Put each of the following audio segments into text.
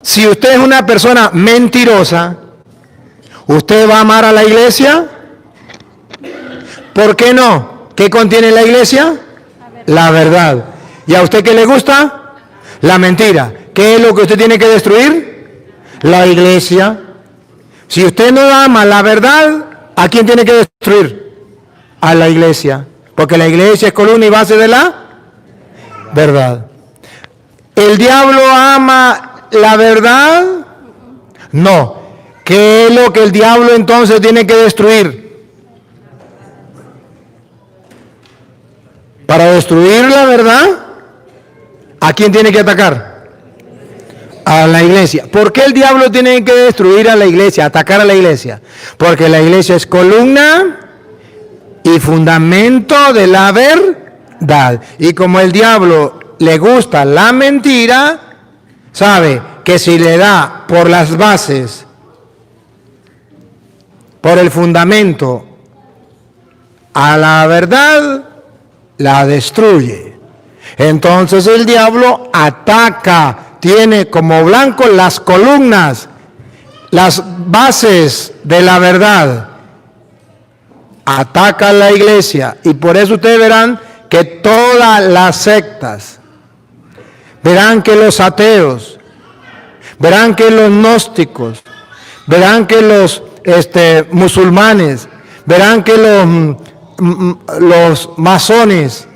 Si usted es una persona mentirosa, ¿usted va a amar a la iglesia? ¿Por qué no? ¿Qué contiene la iglesia? La verdad. ¿Y a usted qué le gusta? La mentira. ¿Qué es lo que usted tiene que destruir? La iglesia. Si usted no ama la verdad, ¿a quién tiene que destruir? A la iglesia. Porque la iglesia es columna y base de la verdad. ¿El diablo ama la verdad? No. ¿Qué es lo que el diablo entonces tiene que destruir? Para destruir la verdad, ¿a quién tiene que atacar? A la iglesia. ¿Por qué el diablo tiene que destruir a la iglesia, atacar a la iglesia? Porque la iglesia es columna y fundamento de la verdad. Y como el diablo le gusta la mentira, sabe que si le da por las bases, por el fundamento a la verdad, la destruye. Entonces el diablo ataca, tiene como blanco las columnas, las bases de la verdad. Ataca a la iglesia y por eso ustedes verán que todas las sectas, verán que los ateos, verán que los gnósticos, verán que los musulmanes, verán que los masones,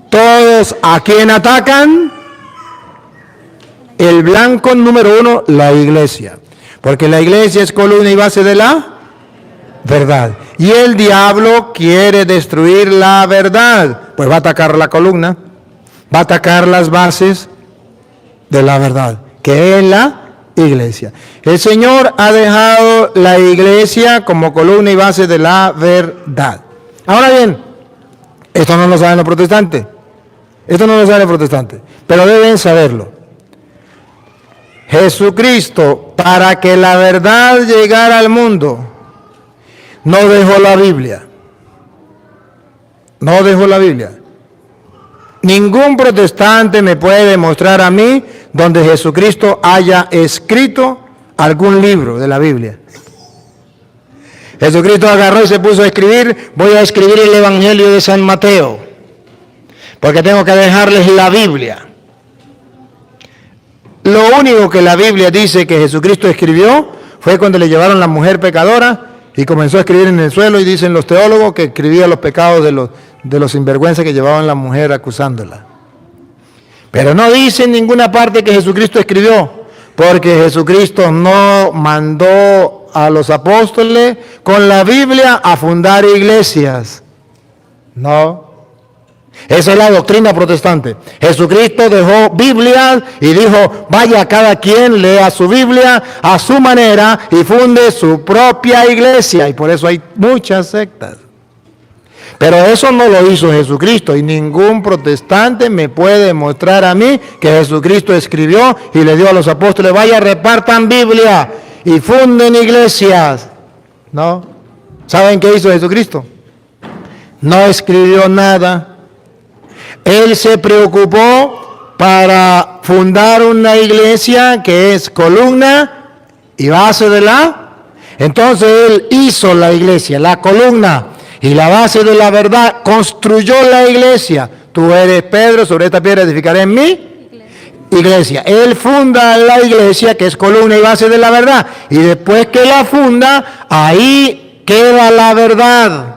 todos a quién atacan. El blanco número uno, la iglesia, porque la iglesia es columna y base de la verdad. Y el diablo quiere destruir la verdad, pues va a atacar la columna, va a atacar las bases de la verdad, que es la iglesia. El Señor ha dejado la iglesia como columna y base de la verdad. Ahora bien, esto no lo saben los protestantes, pero deben saberlo. Jesucristo, para que la verdad llegara al mundo, no dejó la Biblia. Ningún protestante me puede demostrar a mí donde Jesucristo haya escrito algún libro de la Biblia. Jesucristo agarró y se puso a escribir, voy a escribir el Evangelio de San Mateo, porque tengo que dejarles la Biblia. Lo único que la Biblia dice que Jesucristo escribió fue cuando le llevaron la mujer pecadora y comenzó a escribir en el suelo, y dicen los teólogos que escribía los pecados de los sinvergüenzas que llevaban la mujer acusándola. Pero no dice en ninguna parte que Jesucristo escribió, porque Jesucristo no mandó a los apóstoles con la Biblia a fundar iglesias. No. Esa es la doctrina protestante. Jesucristo dejó Biblias y dijo, vaya cada quien lea su Biblia a su manera y funde su propia iglesia. Y por eso hay muchas sectas. Pero eso no lo hizo Jesucristo, y ningún protestante me puede mostrar a mí que Jesucristo escribió y le dio a los apóstoles, vaya repartan Biblia y funden iglesias. No. ¿Saben qué hizo Jesucristo? No escribió nada. Él se preocupó para fundar una iglesia que es columna y base de la. Entonces Él hizo la iglesia, la columna y la base de la verdad, construyó la iglesia. Tú eres Pedro, sobre esta piedra edificaré en mi iglesia. Él funda la iglesia que es columna y base de la verdad. Y después que la funda, ahí queda la verdad.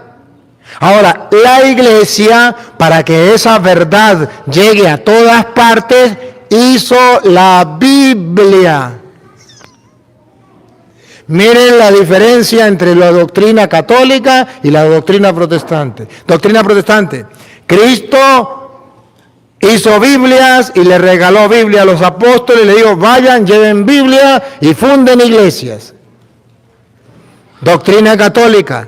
Ahora, la iglesia, para que esa verdad llegue a todas partes, hizo la Biblia. Miren la diferencia entre la doctrina católica y la doctrina protestante. Doctrina protestante, Cristo hizo Biblias y le regaló Biblia a los apóstoles y le dijo, vayan, lleven Biblia y funden iglesias. Doctrina católica,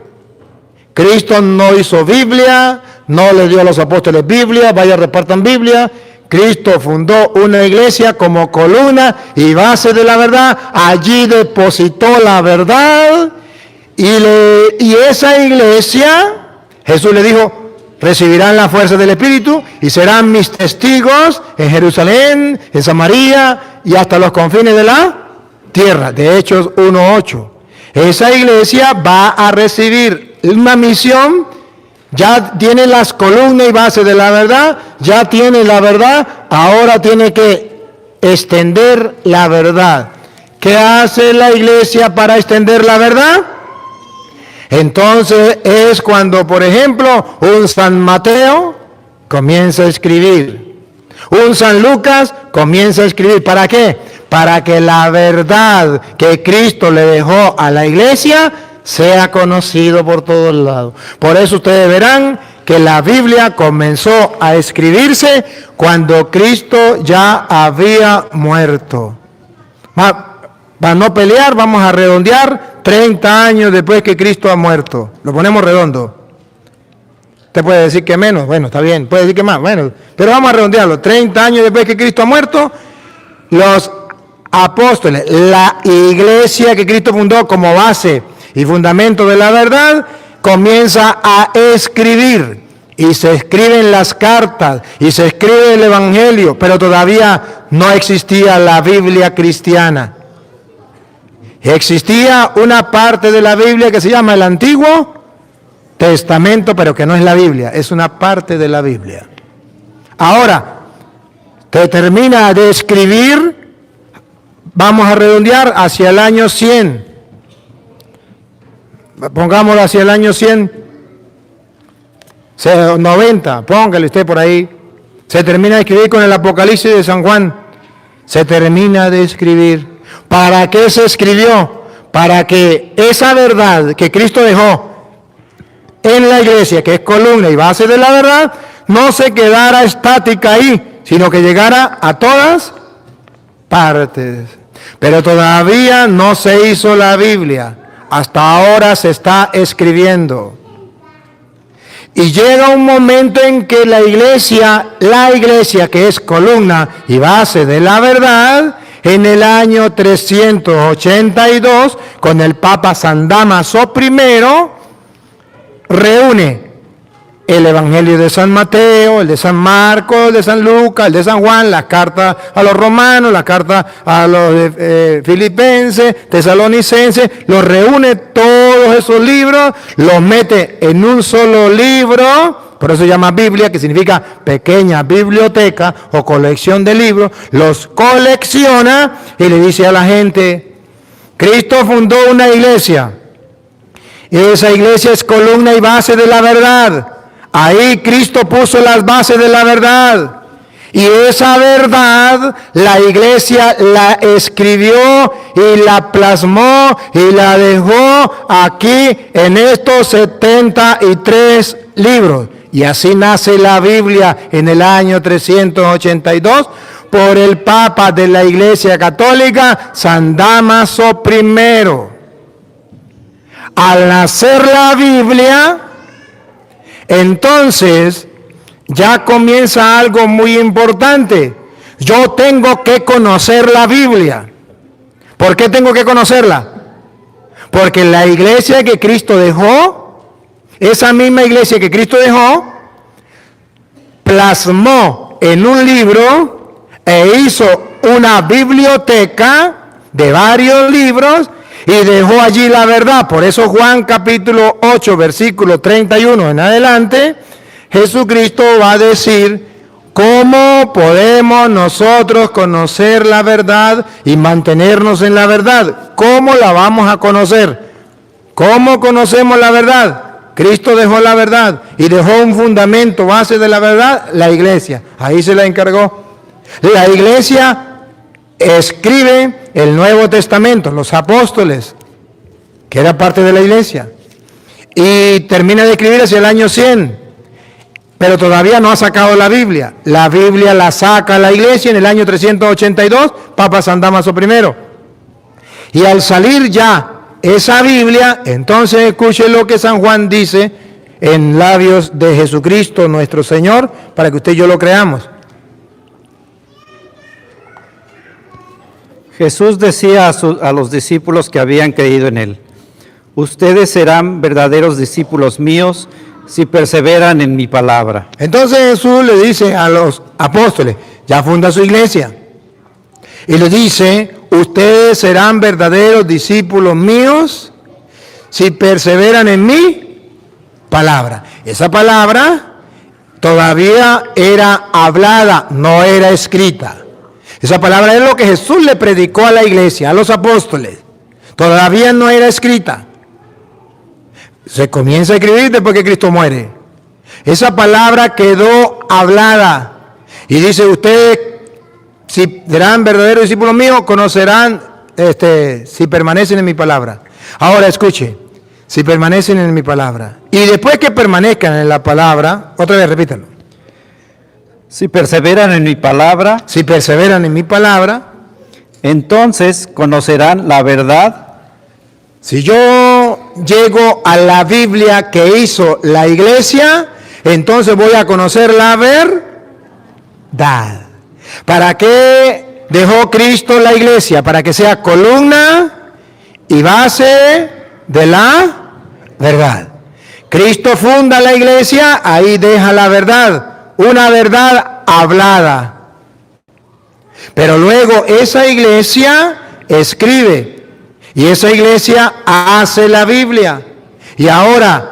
Cristo no hizo Biblia, no le dio a los apóstoles Biblia, vaya repartan Biblia. Cristo fundó una iglesia como columna y base de la verdad. Allí depositó la verdad y esa iglesia, Jesús le dijo, recibirán la fuerza del Espíritu y serán mis testigos en Jerusalén, en Samaria y hasta los confines de la tierra. De Hechos 1:8. Esa iglesia va a recibir una misión, ya tiene las columnas y bases de la verdad, ya tiene la verdad, ahora tiene que extender la verdad. ¿Qué hace la iglesia para extender la verdad? Entonces es cuando, por ejemplo, un San Mateo comienza a escribir, un San Lucas comienza a escribir. ¿Para qué? Para que la verdad que Cristo le dejó a la iglesia sea conocido por todos lados. Por eso ustedes verán que la Biblia comenzó a escribirse cuando Cristo ya había muerto. Para no pelear, vamos a redondear 30 años después que Cristo ha muerto. Lo ponemos redondo. Usted puede decir que menos, bueno, está bien, puede decir que más, bueno, pero vamos a redondearlo. 30 años después que Cristo ha muerto, los apóstoles, la iglesia que Cristo fundó como base y fundamento de la verdad, comienza a escribir. Y se escriben las cartas, y se escribe el Evangelio, pero todavía no existía la Biblia cristiana. Existía una parte de la Biblia que se llama el Antiguo Testamento, pero que no es la Biblia, es una parte de la Biblia. Ahora, te termina de escribir, vamos a redondear hacia el año 100. Pongámoslo hacia el año 100, 90, póngale usted por ahí. Se termina de escribir con el Apocalipsis de San Juan. Se termina de escribir. ¿Para qué se escribió? Para que esa verdad que Cristo dejó en la iglesia, que es columna y base de la verdad, no se quedara estática ahí, sino que llegara a todas partes. Pero todavía no se hizo la Biblia. Hasta ahora se está escribiendo. Y llega un momento en que la iglesia que es columna y base de la verdad, en el año 382, con el Papa San Dámaso I, reúne el Evangelio de San Mateo, el de San Marcos, el de San Lucas, el de San Juan, las cartas a los romanos, las cartas a los filipenses, tesalonicenses, los reúne todos esos libros, los mete en un solo libro. Por eso se llama Biblia, que significa pequeña biblioteca o colección de libros. Los colecciona y le dice a la gente, Cristo fundó una iglesia. Y esa iglesia es columna y base de la verdad. Ahí Cristo puso las bases de la verdad. Y esa verdad la iglesia la escribió y la plasmó y la dejó aquí en estos 73 libros. Y así nace la Biblia en el año 382 por el Papa de la Iglesia Católica, San Dámaso I. Al nacer la Biblia, entonces ya comienza algo muy importante. Yo tengo que conocer la Biblia. ¿Por qué tengo que conocerla? Porque la iglesia que Cristo dejó, esa misma iglesia que Cristo dejó, plasmó en un libro e hizo una biblioteca de varios libros y dejó allí la verdad. Por eso Juan capítulo 8, versículo 31 en adelante, Jesucristo va a decir, ¿cómo podemos nosotros conocer la verdad y mantenernos en la verdad? ¿Cómo la vamos a conocer? ¿Cómo conocemos la verdad? Cristo dejó la verdad y dejó un fundamento base de la verdad, la iglesia. Ahí se la encargó. La iglesia escribe el Nuevo Testamento, los apóstoles, que era parte de la iglesia, y termina de escribir hacia el año 100, pero todavía no ha sacado la Biblia. La Biblia la saca la iglesia en el año 382, Papa San Dámaso I. Y al salir ya esa Biblia, entonces escuche lo que San Juan dice en labios de Jesucristo nuestro Señor, para que usted y yo lo creamos. Jesús decía a los discípulos que habían creído en Él, ustedes serán verdaderos discípulos míos si perseveran en mi palabra. Entonces Jesús le dice a los apóstoles, ya funda su iglesia, y le dice, ustedes serán verdaderos discípulos míos si perseveran en mi palabra. Esa palabra todavía era hablada, no era escrita. Esa palabra es lo que Jesús le predicó a la iglesia, a los apóstoles. Todavía no era escrita. Se comienza a escribir después que Cristo muere. Esa palabra quedó hablada. Y dice, ustedes, si serán verdaderos discípulos míos, conocerán, si permanecen en mi palabra. Ahora escuche, si permanecen en mi palabra. Y después que permanezcan en la palabra, otra vez repítalo. Si perseveran en mi palabra, Si perseveran en mi palabra, entonces conocerán la verdad. si yo llego a la Biblia que hizo la iglesia, entonces voy a conocer la verdad. ¿Para qué dejó Cristo la iglesia? Para que sea columna y base de la verdad. Cristo funda la iglesia, ahí deja la verdad, una verdad hablada. Pero luego esa iglesia escribe y esa iglesia hace la Biblia. Y ahora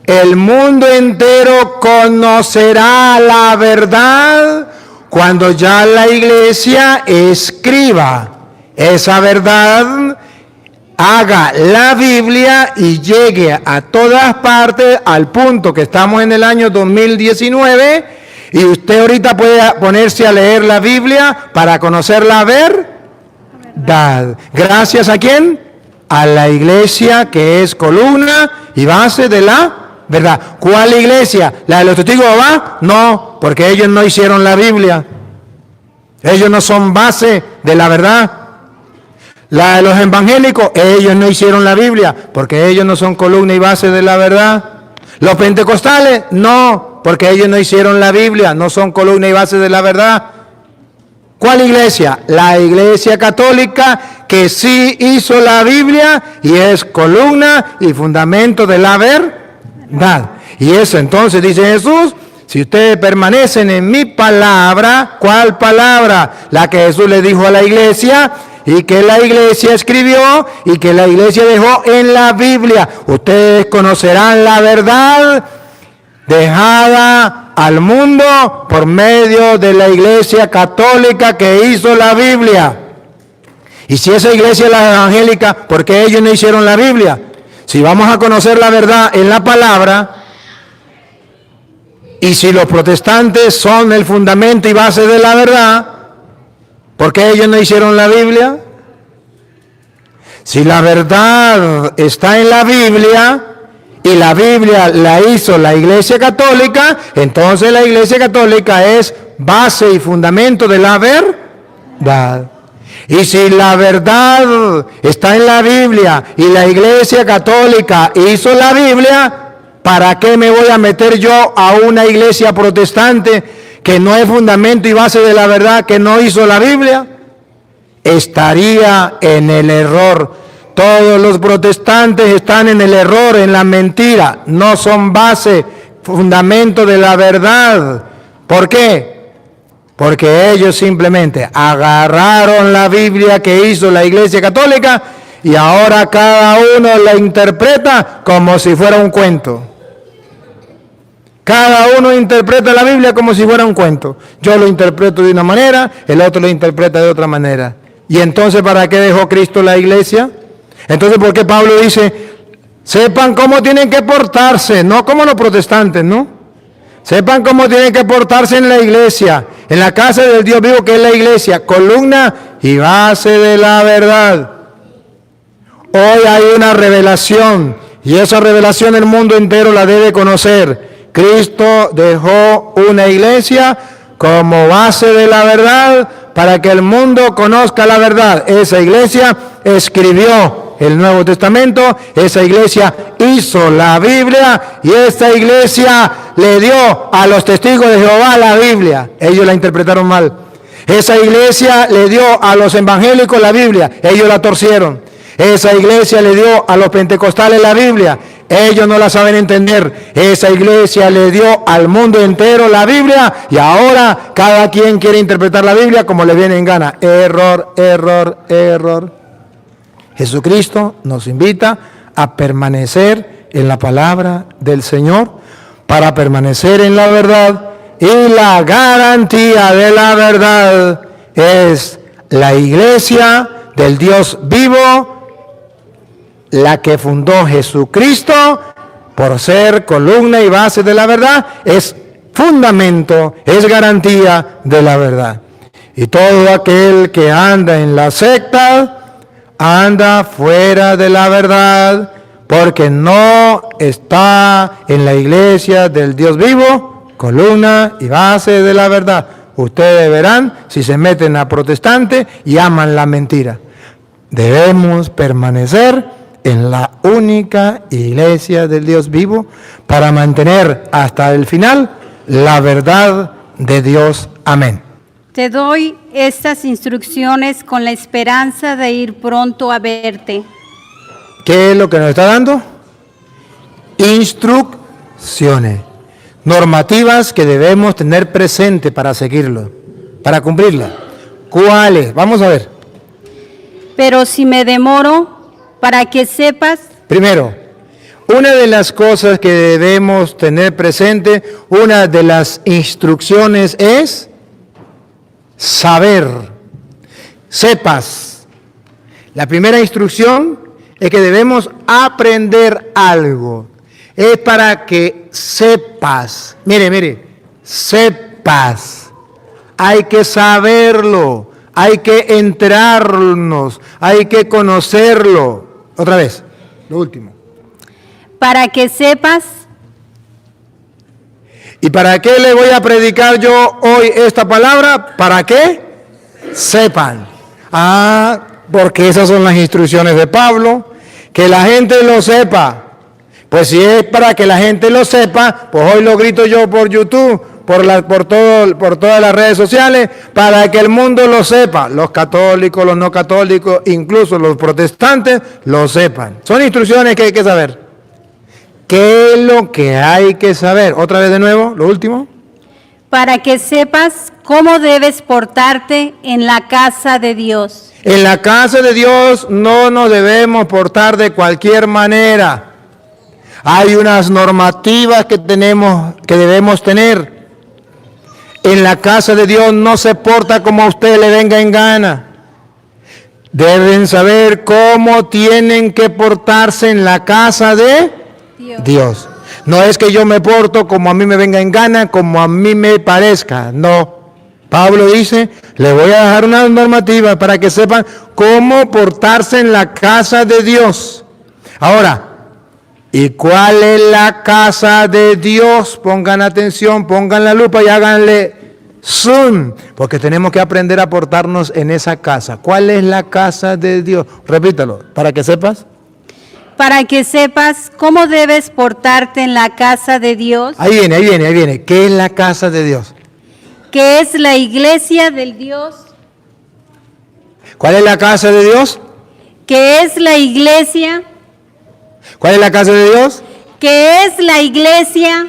el mundo entero conocerá la verdad cuando ya la iglesia escriba esa verdad, haga la Biblia y llegue a todas partes al punto que estamos en el año 2019 y usted ahorita puede ponerse a leer la Biblia para conocer la verdad. ¿Gracias a quién? A la iglesia que es columna y base de la verdad. ¿Cuál iglesia? ¿La de los testigos de Jehová? No, porque ellos no hicieron la Biblia. Ellos no son base de la verdad. La de los evangélicos, ellos no hicieron la Biblia, porque ellos no son columna y base de la verdad. Los pentecostales, no, porque ellos no hicieron la Biblia, no son columna y base de la verdad. ¿Cuál iglesia? La iglesia católica, que sí hizo la Biblia y es columna y fundamento de la verdad. Y eso entonces dice Jesús, si ustedes permanecen en mi palabra, ¿cuál palabra? La que Jesús le dijo a la iglesia y que la iglesia escribió y que la iglesia dejó en la Biblia. Ustedes conocerán la verdad dejada al mundo por medio de la iglesia católica que hizo la Biblia. Y si esa iglesia es la evangélica, ¿por qué ellos no hicieron la Biblia? Si vamos a conocer la verdad en la palabra, y si los protestantes son el fundamento y base de la verdad, ¿por qué ellos no hicieron la Biblia? Si la verdad está en la Biblia y la Biblia la hizo la Iglesia Católica, entonces la Iglesia Católica es base y fundamento de la verdad. Y si la verdad está en la Biblia y la Iglesia Católica hizo la Biblia, ¿para qué me voy a meter yo a una iglesia protestante que no es fundamento y base de la verdad, que no hizo la Biblia? Estaría en el error. Todos los protestantes están en el error, en la mentira. No son base, fundamento de la verdad. ¿Por qué? Porque ellos simplemente agarraron la Biblia que hizo la Iglesia Católica y ahora cada uno la interpreta como si fuera un cuento. Cada uno interpreta la Biblia como si fuera un cuento. Yo lo interpreto de una manera, el otro lo interpreta de otra manera. ¿Y entonces para qué dejó Cristo la iglesia? Entonces, ¿por qué Pablo dice, sepan cómo tienen que portarse? No como los protestantes, ¿no? Sepan cómo tienen que portarse en la iglesia, en la casa del Dios vivo que es la iglesia, columna y base de la verdad. Hoy hay una revelación y esa revelación el mundo entero la debe conocer. Cristo dejó una iglesia como base de la verdad para que el mundo conozca la verdad. Esa iglesia escribió el Nuevo Testamento, esa iglesia hizo la Biblia y esta iglesia le dio a los testigos de Jehová la Biblia. Ellos la interpretaron mal. Esa iglesia le dio a los evangélicos la Biblia. Ellos la torcieron. Esa iglesia le dio a los pentecostales la Biblia. Ellos no la saben entender. Esa iglesia le dio al mundo entero la Biblia y ahora cada quien quiere interpretar la Biblia como le viene en gana. Error, error, error. Jesucristo nos invita a permanecer en la palabra del Señor para permanecer en la verdad, y la garantía de la verdad es la iglesia del Dios vivo, la que fundó Jesucristo, por ser columna y base de la verdad, es fundamento, es garantía de la verdad. Y todo aquel que anda en la secta, anda fuera de la verdad, porque no está en la iglesia del Dios vivo, columna y base de la verdad. Ustedes verán si se meten a protestante y aman la mentira. Debemos permanecer en la única iglesia del Dios vivo para mantener hasta el final la verdad de Dios. Amén. Te doy estas instrucciones con la esperanza de ir pronto a verte. ¿Qué es lo que nos está dando? Instrucciones, normativas que debemos tener presente para seguirlo, para cumplirlas. ¿Cuáles? Vamos a ver. Pero si me demoro, para que sepas. Primero, una de las cosas que debemos tener presente, una de las instrucciones es saber, sepas. La primera instrucción es que debemos aprender algo. Es para que sepas. Mire, sepas. Hay que saberlo, hay que enterarnos, hay que conocerlo. Otra vez, lo último. Para que sepas. ¿Y para qué le voy a predicar yo hoy esta palabra? ¿Para qué? Sepan. Porque esas son las instrucciones de Pablo, que la gente lo sepa. Pues si es para que la gente lo sepa, pues hoy lo grito yo por YouTube, por todas las redes sociales, para que el mundo lo sepa. Los católicos, los no católicos, incluso los protestantes lo sepan. Son instrucciones que hay que saber. ¿Qué es lo que hay que saber? Otra vez de nuevo, lo último. Para que sepas cómo debes portarte en la casa de Dios. En la casa de Dios no nos debemos portar de cualquier manera. Hay unas normativas que debemos tener. En la casa de Dios no se porta como a usted le venga en gana. Deben saber cómo tienen que portarse en la casa de Dios. No es que yo me porto como a mí me venga en gana, como a mí me parezca. No. Pablo dice, le voy a dejar una normativa para que sepan cómo portarse en la casa de Dios. Ahora, ¿y cuál es la casa de Dios? Pongan atención, pongan la lupa y háganle zoom, porque tenemos que aprender a portarnos en esa casa. ¿Cuál es la casa de Dios? Repítalo, para que sepas. Para que sepas cómo debes portarte en la casa de Dios. Ahí viene. ¿Qué es la casa de Dios? Que es la iglesia del Dios. ¿Cuál es la casa de Dios? Que es la iglesia. ¿Cuál es la casa de Dios? Que es la iglesia.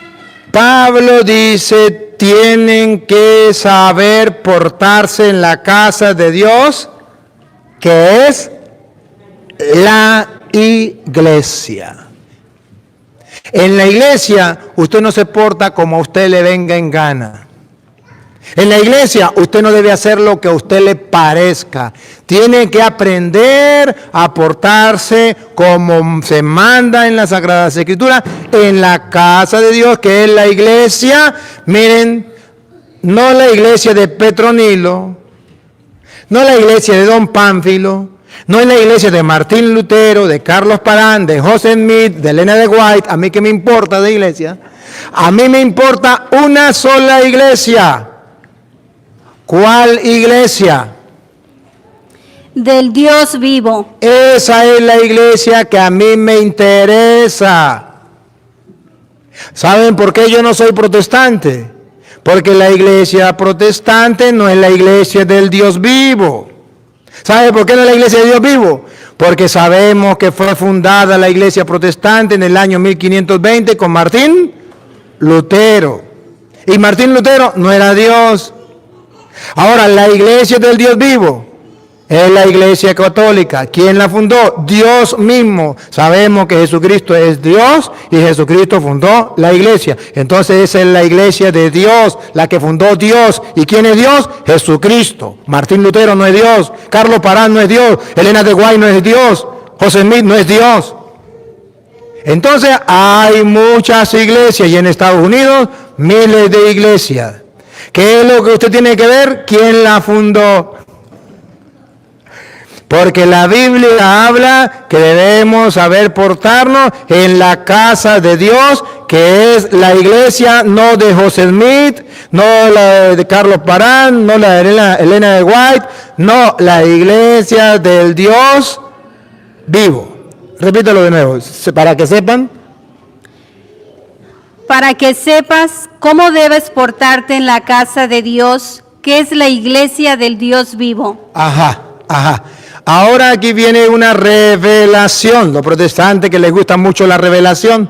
Pablo dice, tienen que saber portarse en la casa de Dios, que es la iglesia. En la iglesia usted no se porta como a usted le venga en gana. En la iglesia usted no debe hacer lo que a usted le parezca. Tiene que aprender a portarse como se manda en las Sagradas Escrituras, en la casa de Dios, que es la iglesia. Miren, no la iglesia de Petronilo, no la iglesia de Don Pánfilo, no es la iglesia de Martín Lutero, de Carlos Parán, de José Smith, de Elena de White. A mí qué me importa de iglesia. A mí me importa una sola iglesia. ¿Cuál iglesia? Del Dios vivo. Esa es la iglesia que a mí me interesa. ¿Saben por qué yo no soy protestante? Porque la iglesia protestante no es la iglesia del Dios vivo. ¿Sabe por qué no es la iglesia de Dios vivo? Porque sabemos que fue fundada la iglesia protestante en el año 1520 con Martín Lutero. Y Martín Lutero no era Dios. Ahora, la iglesia del Dios vivo es la iglesia católica. ¿Quién la fundó? Dios mismo. Sabemos que Jesucristo es Dios y Jesucristo fundó la iglesia. Entonces esa es la iglesia de Dios, la que fundó Dios. ¿Y quién es Dios? Jesucristo. Martín Lutero no es Dios. Carlos Parán no es Dios. Elena de Guay no es Dios. José Smith no es Dios. Entonces hay muchas iglesias y en Estados Unidos miles de iglesias. ¿Qué es lo que usted tiene que ver? ¿Quién la fundó? Porque la Biblia habla que debemos saber portarnos en la casa de Dios, que es la iglesia no de José Smith, no la de Carlos Parán, no la de Elena de White, no, la iglesia del Dios vivo. Repítelo de nuevo, para que sepan. Para que sepas cómo debes portarte en la casa de Dios, que es la iglesia del Dios vivo. Ajá. Ahora aquí viene una revelación. Los protestantes que les gusta mucho la revelación.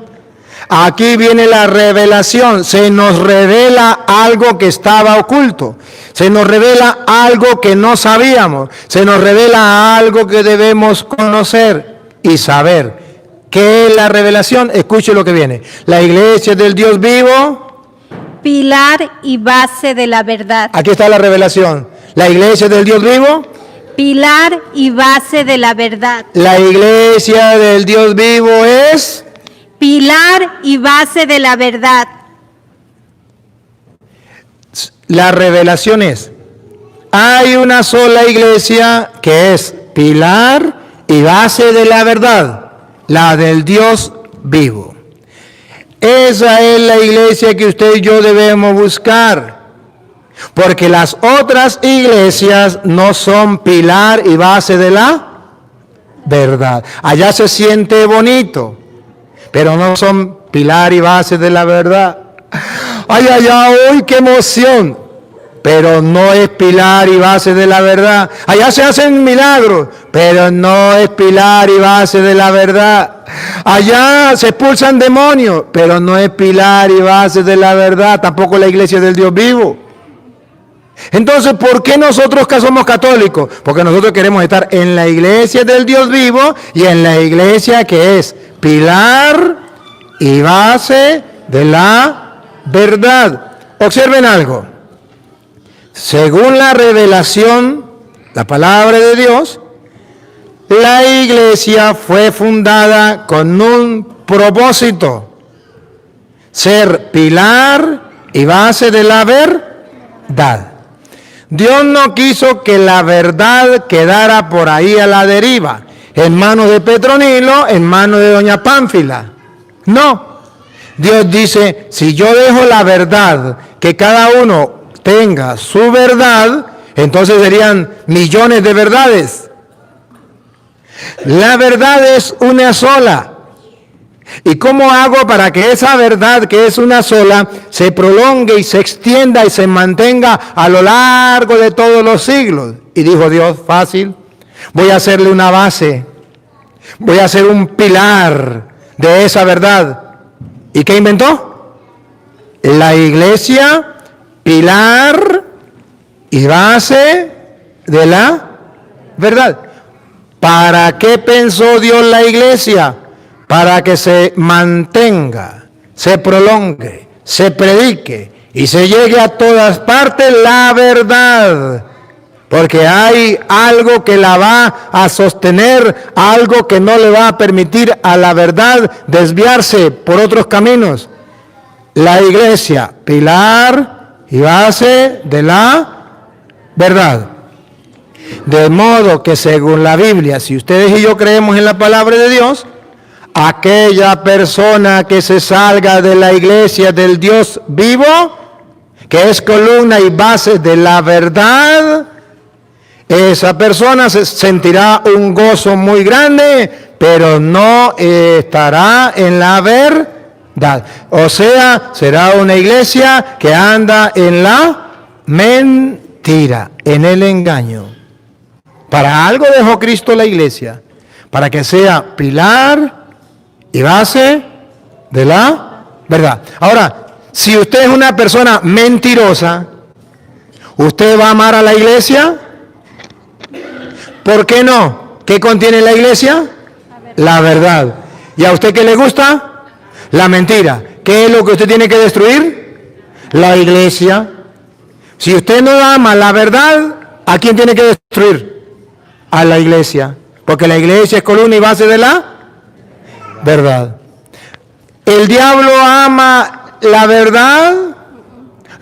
Aquí viene la revelación. Se nos revela algo que estaba oculto. Se nos revela algo que no sabíamos. Se nos revela algo que debemos conocer y saber. ¿Qué es la revelación? Escuche lo que viene. La iglesia del Dios vivo. Pilar y base de la verdad. Aquí está la revelación. La iglesia del Dios vivo. Pilar y base de la verdad. La iglesia del Dios vivo es Pilar y base de la verdad. La revelación es, hay una sola iglesia que es pilar y base de la verdad, la del Dios vivo. Esa es la iglesia que usted y yo debemos buscar. Porque las otras iglesias no son pilar y base de la verdad. Allá se siente bonito, pero no son pilar y base de la verdad. Ay, uy, qué emoción. Pero no es pilar y base de la verdad. Allá se hacen milagros, pero no es pilar y base de la verdad. Allá se expulsan demonios, pero no es pilar y base de la verdad. Tampoco la iglesia del Dios vivo. Entonces, ¿por qué nosotros que somos católicos? Porque nosotros queremos estar en la iglesia del Dios vivo y en la iglesia que es pilar y base de la verdad. Observen algo. Según la revelación, la palabra de Dios, la iglesia fue fundada con un propósito: ser pilar y base de la verdad. Dios no quiso que la verdad quedara por ahí a la deriva, en manos de Petronilo, en manos de doña Pánfila. No. Dios dice, si yo dejo la verdad, que cada uno tenga su verdad, entonces serían millones de verdades. La verdad es una sola. ¿Y cómo hago para que esa verdad, que es una sola, se prolongue y se extienda y se mantenga a lo largo de todos los siglos? Y dijo Dios, fácil, voy a hacerle una base, voy a hacer un pilar de esa verdad. ¿Y qué inventó? La iglesia, pilar y base de la verdad. ¿Para qué pensó Dios la iglesia? Para que se mantenga, se prolongue, se predique y se llegue a todas partes la verdad. Porque hay algo que la va a sostener, algo que no le va a permitir a la verdad desviarse por otros caminos. La iglesia, pilar y base de la verdad. De modo que según la Biblia, si ustedes y yo creemos en la palabra de Dios, aquella persona que se salga de la iglesia del Dios vivo, que es columna y base de la verdad, esa persona se sentirá un gozo muy grande, pero no estará en la verdad. O sea, será una iglesia que anda en la mentira, en el engaño. Para algo dejó Cristo la iglesia, para que sea pilar y base de la verdad. Ahora, si usted es una persona mentirosa, ¿usted va a amar a la iglesia? ¿Por qué no? ¿Qué contiene la iglesia? La verdad. ¿Y a usted qué le gusta? La mentira. ¿Qué es lo que usted tiene que destruir? La iglesia. Si usted no ama la verdad, ¿a quién tiene que destruir? A la iglesia. Porque la iglesia es columna y base de la verdad. ¿El diablo ama la verdad?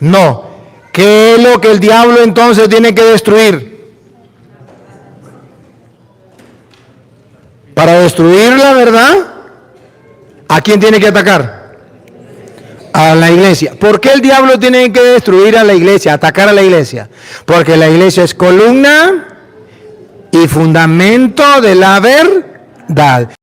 No. ¿Qué es lo que el diablo entonces tiene que destruir? Para destruir la verdad, ¿a quién tiene que atacar? A la iglesia. ¿Por qué el diablo tiene que destruir a la iglesia, atacar a la iglesia? Porque la iglesia es columna y fundamento de la verdad.